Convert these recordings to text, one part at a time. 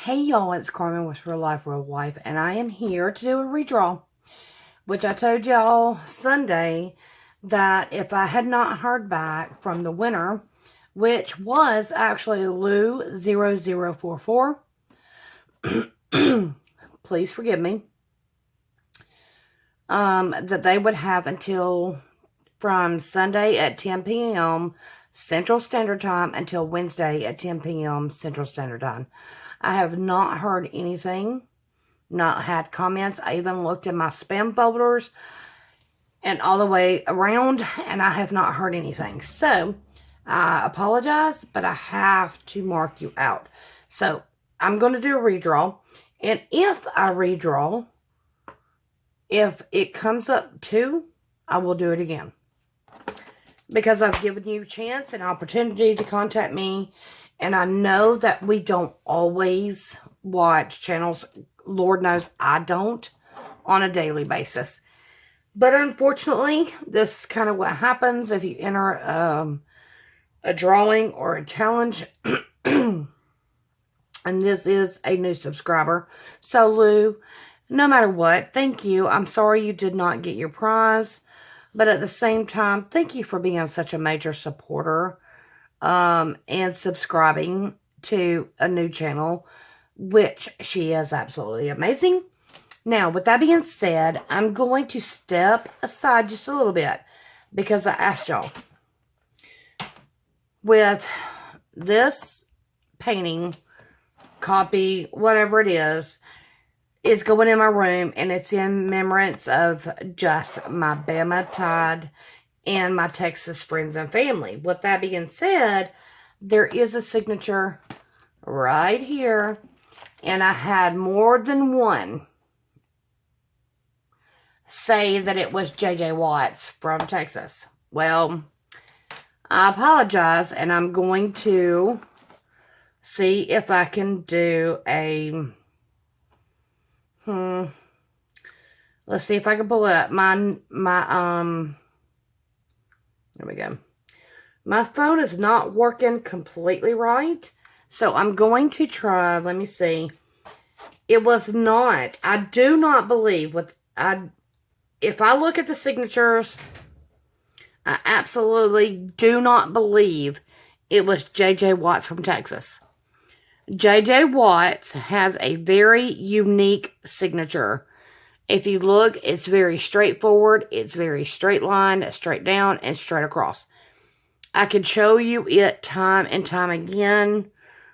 Hey y'all, it's Carmen with Real Life, and I am here to do a redraw, which I told y'all Sunday that if I had not heard back from the winner, which was actually Lou0044, please forgive me, that they would have until from Sunday at 10 p.m. Central Standard Time until Wednesday at 10 p.m. Central Standard Time. I have not heard anything, not had comments. I even looked in my spam folders and all the way around, and I have not heard anything. So, I apologize, but I have to mark you out. So, I'm going to do a redraw, and if I redraw, if it comes up 2, I will do it again. Because I've given you a chance and opportunity to contact me. And I know that we don't always watch channels. Lord knows I don't on a daily basis. But unfortunately, this is kind of what happens if you enter a drawing or a challenge. And this is a new subscriber. So Lou, no matter what, thank you. I'm sorry you did not get your prize. But at the same time, thank you for being such a major supporter and subscribing to a new channel, which she is absolutely amazing. Now, with that being said, I'm going to step aside just a little bit because I asked y'all. With this painting, copy, whatever it is going in my room, and it's in remembrance of just my Bama Tide and my Texas friends and family. With that being said, there is a signature right here, and I had more than one say that it was J.J. Watts from Texas. Well, I apologize, and I'm going to see if I can do a... Let's see if I can pull up there we go. My phone is not working completely right. So I'm going to try, let me see. It was not, I do not believe if I look at the signatures, I absolutely do not believe it was J.J. Watts from Texas. J.J. Watts has a very unique signature. If you look, it's very straightforward. It's very straight line, straight down, and straight across. I can show you it time and time again.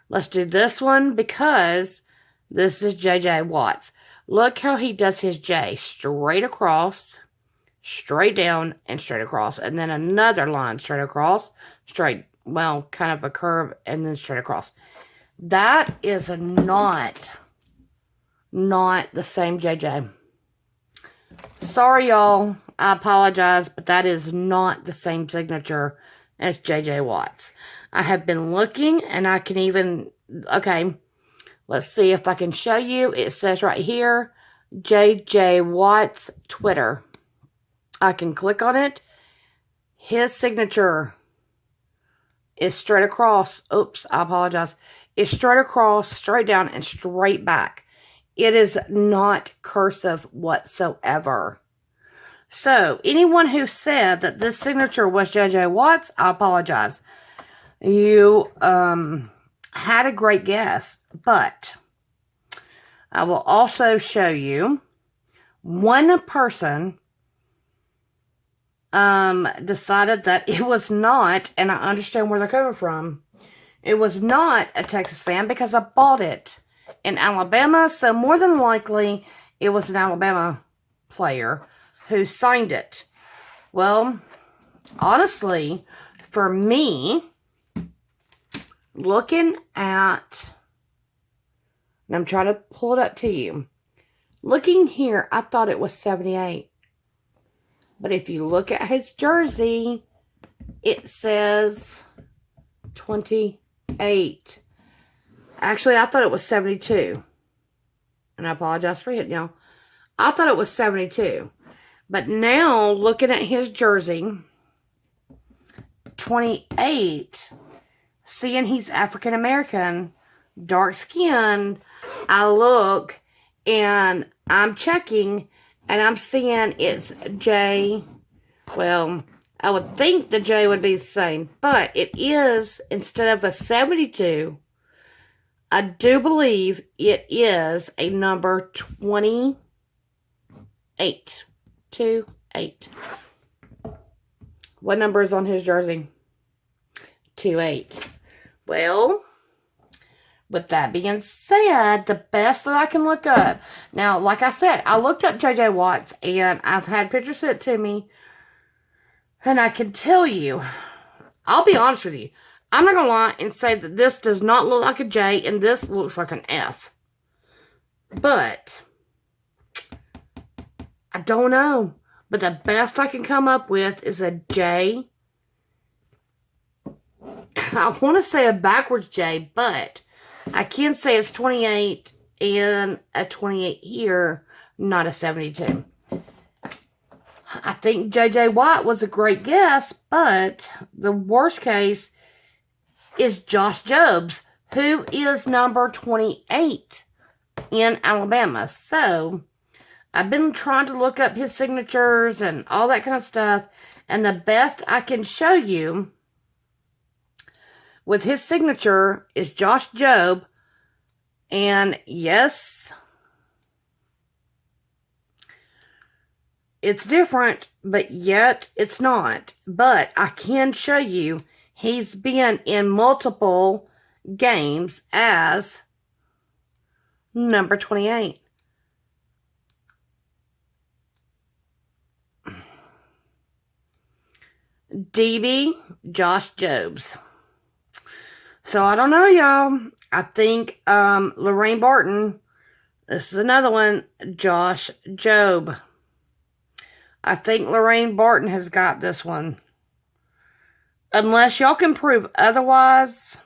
Let's do this one because this is J.J. Watts. Look how he does his J. Straight across, straight down, and straight across. And then another line straight across, straight, well, kind of a curve, and then straight across. That is not the same JJ. Sorry, y'all. I apologize, but that is not the same signature as J.J. Watts. I have been looking, and I can even... Okay, let's see if I can show you. It says right here, J.J. Watts Twitter. I can click on it. His signature is straight across. Oops, I apologize. It's straight across, straight down, and straight back. It is not cursive whatsoever. So, anyone who said that this signature was J.J. Watts, I apologize. You had a great guess, but I will also show you one person decided that it was not, and I understand where they're coming from. It was not a Texas fan because I bought it in Alabama. So more than likely, it was an Alabama player who signed it. Well, honestly, for me, looking at... And I'm trying to pull it up to you. Looking here, I thought it was 78. But if you look at his jersey, it says 28. Actually, I thought it was 72. And I apologize for hitting y'all. I thought it was 72. But now, looking at his jersey, 28, seeing he's African American, dark skin, I look and I'm checking and I'm seeing it's J. Well, I would think the J would be the same, but it is, instead of a 72, I do believe it is a number 28. 28. What number is on his jersey? 28. Well, with that being said, the best that I can look up. Now, like I said, I looked up J.J. Watts, and I've had pictures sent to me. And I can tell you, I'll be honest with you, I'm not going to lie and say that this does not look like a J, and this looks like an F. But, I don't know. But the best I can come up with is a J. I want to say a backwards J, but I can say it's 28 and a 28 here, not a 72. I think J.J. Watt was a great guess, but the worst case is Josh Jobs, who is number 28 in Alabama. So, I've been trying to look up his signatures and all that kind of stuff, and the best I can show you with his signature is Josh Jobe, and yes, it's different, but yet it's not. But I can show you he's been in multiple games as number 28. DB Josh Jobs. So I don't know, y'all. I think Lorraine Barton. This is another one. Josh Jobe. I think Lorraine Barton has got this one. Unless y'all can prove otherwise.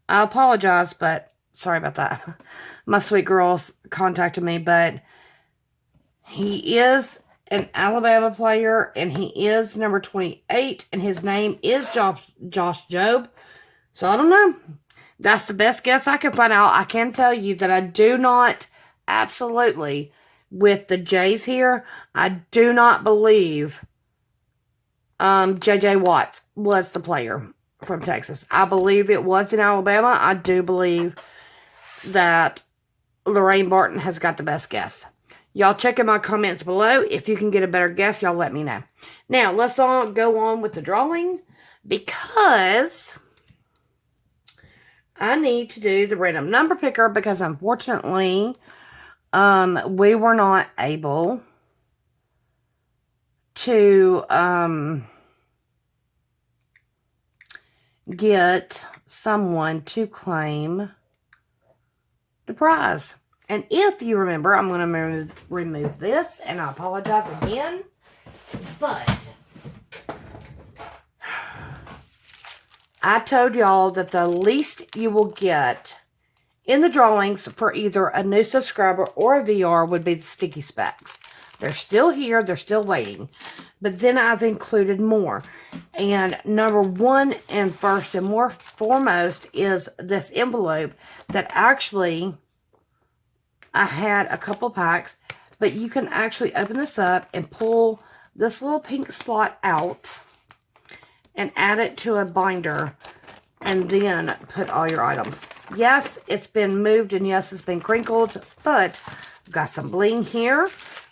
I apologize, but sorry about that. My sweet girls contacted me, but he is an Alabama player, and he is number 28, and his name is Josh Jobe. So I don't know. That's the best guess I can find out. I can tell you that I do not, absolutely, with the J's here, I do not believe J.J. Watts was the player from Texas. I believe it was in Alabama. I do believe that Lorraine Barton has got the best guess. Y'all check in my comments below. If you can get a better guess, y'all let me know. Now, let's all go on with the drawing, because I need to do the random number picker, because unfortunately, we were not able to get someone to claim the prize. And if you remember, I'm going to remove this, and I apologize again, but I told y'all that the least you will get in the drawings for either a new subscriber or a VR would be the sticky specs. They're still here. They're still waiting. But then I've included more. And number one and first and more foremost is this envelope that actually I had a couple packs, but you can actually open this up and pull this little pink slot out and add it to a binder and then put all your items. Yes, it's been moved, and yes, it's been crinkled, but we've got some bling here.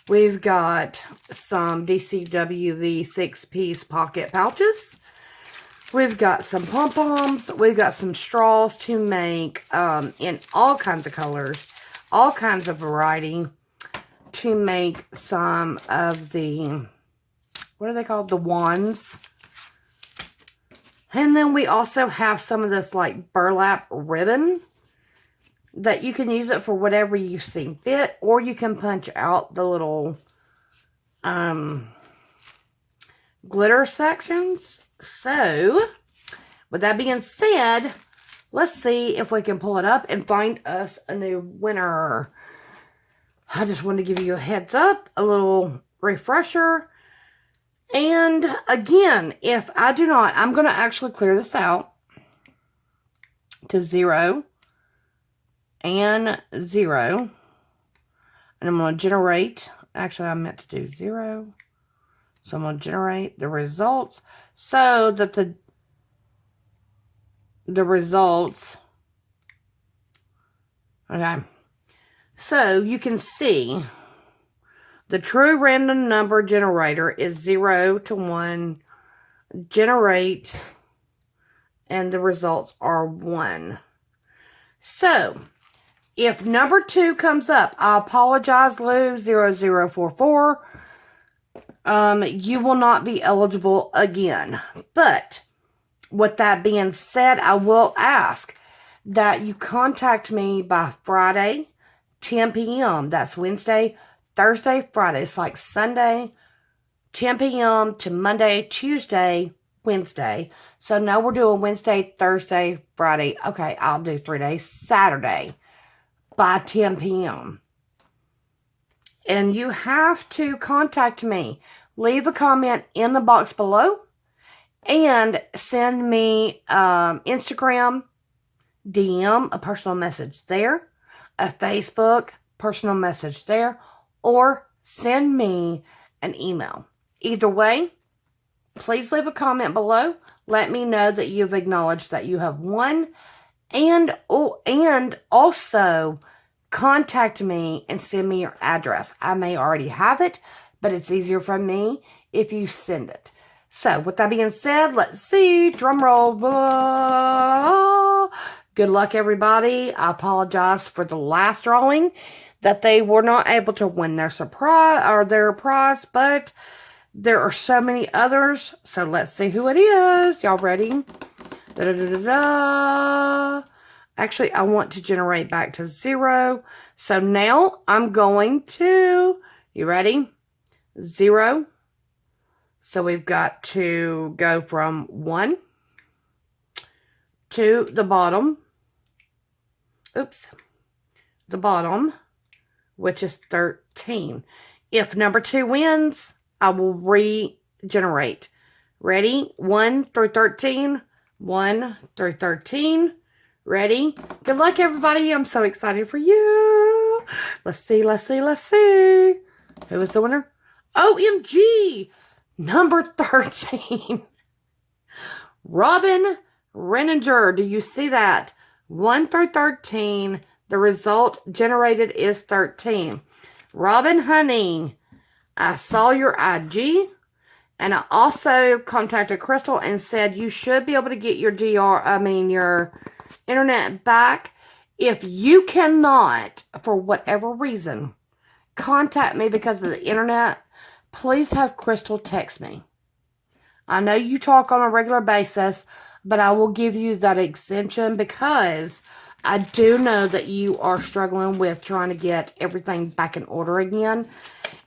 We've got some DCWV 6-piece pocket pouches. We've got some pom-poms. We've got some straws to make in all kinds of colors, all kinds of variety, to make some of the, what are they called? The wands. And then we also have some of this like burlap ribbon that you can use it for whatever you see fit, or you can punch out the little glitter sections. So, with that being said, let's see if we can pull it up and find us a new winner. I just wanted to give you a heads up, a little refresher. And again, if I do not, I'm going to actually clear this out. to 0 and 0. And I'm going to generate. Actually, I meant to do 0. So I'm going to generate the results so that the results. Okay. So you can see the true random number generator is 0 to 1. Generate. And the results are 1. So, if number 2 comes up, I apologize, Lou, 0044. You will not be eligible again. But, with that being said, I will ask that you contact me by Friday, 10 p.m. That's Wednesday, Thursday, Friday. It's like Sunday, 10 p.m. to Monday, Tuesday, Wednesday. So now we're doing Wednesday, Thursday, Friday. Okay, I'll do 3 days. Saturday by 10 p.m. And you have to contact me. Leave a comment in the box below and send me Instagram DM, a personal message there, a Facebook personal message there, or send me an email. Either way, please leave a comment below. Let me know that you've acknowledged that you have won. And also contact me and send me your address. I may already have it, but it's easier for me if you send it. So, with that being said, let's see. Drum roll. Blah. Good luck, everybody. I apologize for the last drawing that they were not able to win their prize, but there are so many others. So, let's see who it is. Y'all ready? Actually, I want to generate back to 0. So now I'm going to, you ready? 0. So we've got to go from 1 to the bottom. Oops. The bottom, which is 13. If number 2 wins, I will regenerate. Ready? 1 through 13. 1 through 13. Ready? Good luck, everybody. I'm so excited for you. Let's see. Who is the winner? OMG! Number 13. Robin Renninger. Do you see that? 1 through 13. The result generated is 13. Robin Honey, I saw your IG. And I also contacted Crystal and said you should be able to get your your internet back. If you cannot, for whatever reason, contact me because of the internet, please have Crystal text me. I know you talk on a regular basis, but I will give you that exemption because I do know that you are struggling with trying to get everything back in order again.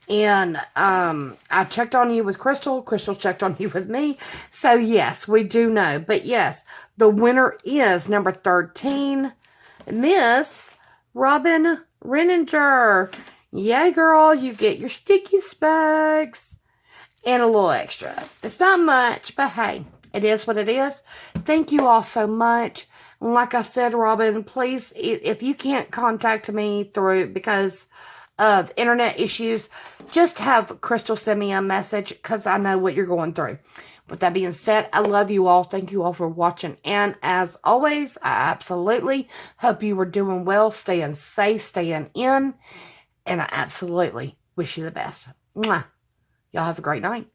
And I checked on you with Crystal. Crystal checked on you with me. So, yes, we do know. But, yes, the winner is number 13, Miss Robin Renninger. Yay, girl. You get your sticky specs and a little extra. It's not much, but, hey, it is what it is. Thank you all so much. Like I said, Robin, please, if you can't contact me through because of internet issues, just have Crystal send me a message because I know what you're going through. With that being said, I love you all. Thank you all for watching. And as always, I absolutely hope you are doing well, staying safe, staying in. And I absolutely wish you the best. Mwah. Y'all have a great night.